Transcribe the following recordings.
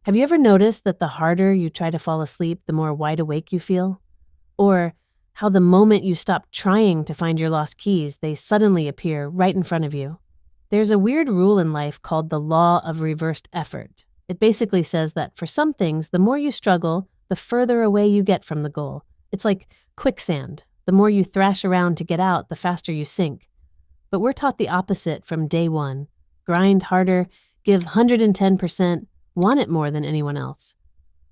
Have you ever noticed that the harder you try to fall asleep, the more wide awake you feel? Or how the moment you stop trying to find your lost keys, they suddenly appear right in front of you? There's a weird rule in life called the law of reversed effort. It basically says that for some things, the more you struggle, the further away you get from the goal. It's like quicksand. The more you thrash around to get out, the faster you sink. But we're taught the opposite from day one. Grind harder, give 110%, want it more than anyone else.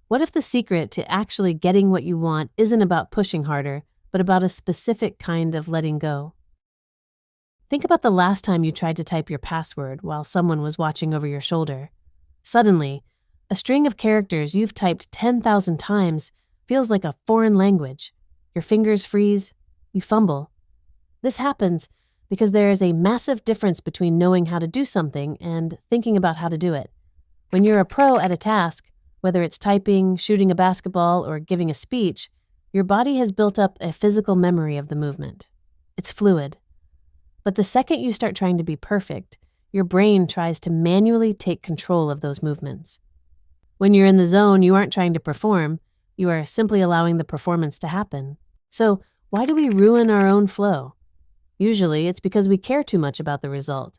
What if the secret to actually getting what you want isn't about pushing harder, but about a specific kind of letting go? Think about the last time you tried to type your password while someone was watching over your shoulder. Suddenly, a string of characters you've typed 10,000 times feels like a foreign language. Your fingers freeze, you fumble. This happens because there is a massive difference between knowing how to do something and thinking about how to do it. When you're a pro at a task, whether it's typing, shooting a basketball, or giving a speech, your body has built up a physical memory of the movement. It's fluid. But the second you start trying to be perfect, your brain tries to manually take control of those movements. When you're in the zone, you aren't trying to perform, you are simply allowing the performance to happen. So, why do we ruin our own flow? Usually, it's because we care too much about the result.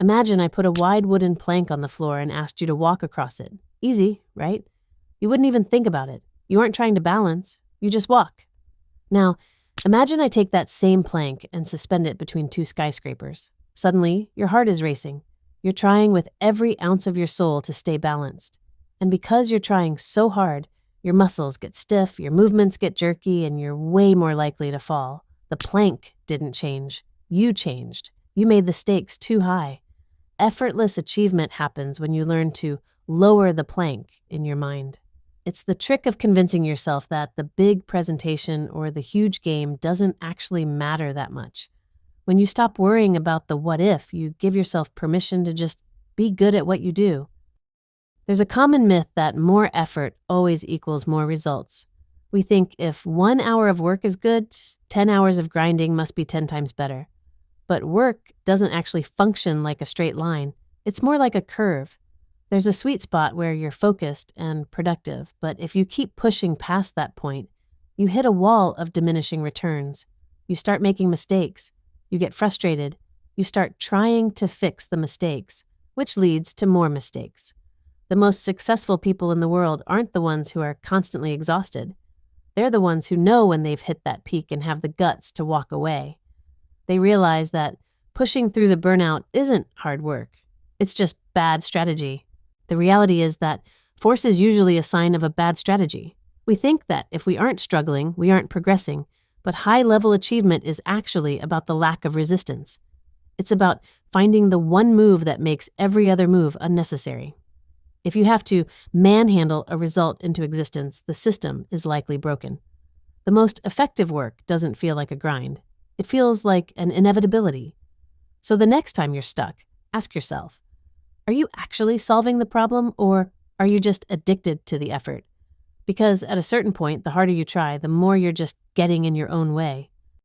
Imagine I put a wide wooden plank on the floor and asked you to walk across it. Easy, right? You wouldn't even think about it. You aren't trying to balance. You just walk. Now, imagine I take that same plank and suspend it between two skyscrapers. Suddenly, your heart is racing. You're trying with every ounce of your soul to stay balanced. And because you're trying so hard, your muscles get stiff, your movements get jerky, and you're way more likely to fall. The plank didn't change. You changed. You made the stakes too high. Effortless achievement happens when you learn to lower the plank in your mind. It's the trick of convincing yourself that the big presentation or the huge game doesn't actually matter that much. When you stop worrying about the what if, you give yourself permission to just be good at what you do. There's a common myth that more effort always equals more results. We think if 1 hour of work is good, 10 hours of grinding must be 10 times better. But work doesn't actually function like a straight line. It's more like a curve. There's a sweet spot where you're focused and productive, but if you keep pushing past that point, you hit a wall of diminishing returns. You start making mistakes. You get frustrated. You start trying to fix the mistakes, which leads to more mistakes. The most successful people in the world aren't the ones who are constantly exhausted. They're the ones who know when they've hit that peak and have the guts to walk away. They realize that pushing through the burnout isn't hard work. It's just bad strategy. The reality is that force is usually a sign of a bad strategy. We think that if we aren't struggling, we aren't progressing, but high-level achievement is actually about the lack of resistance. It's about finding the one move that makes every other move unnecessary. If you have to manhandle a result into existence, the system is likely broken. The most effective work doesn't feel like a grind. It feels like an inevitability. So the next time you're stuck, ask yourself, are you actually solving the problem, or are you just addicted to the effort? Because at a certain point, the harder you try, the more you're just getting in your own way.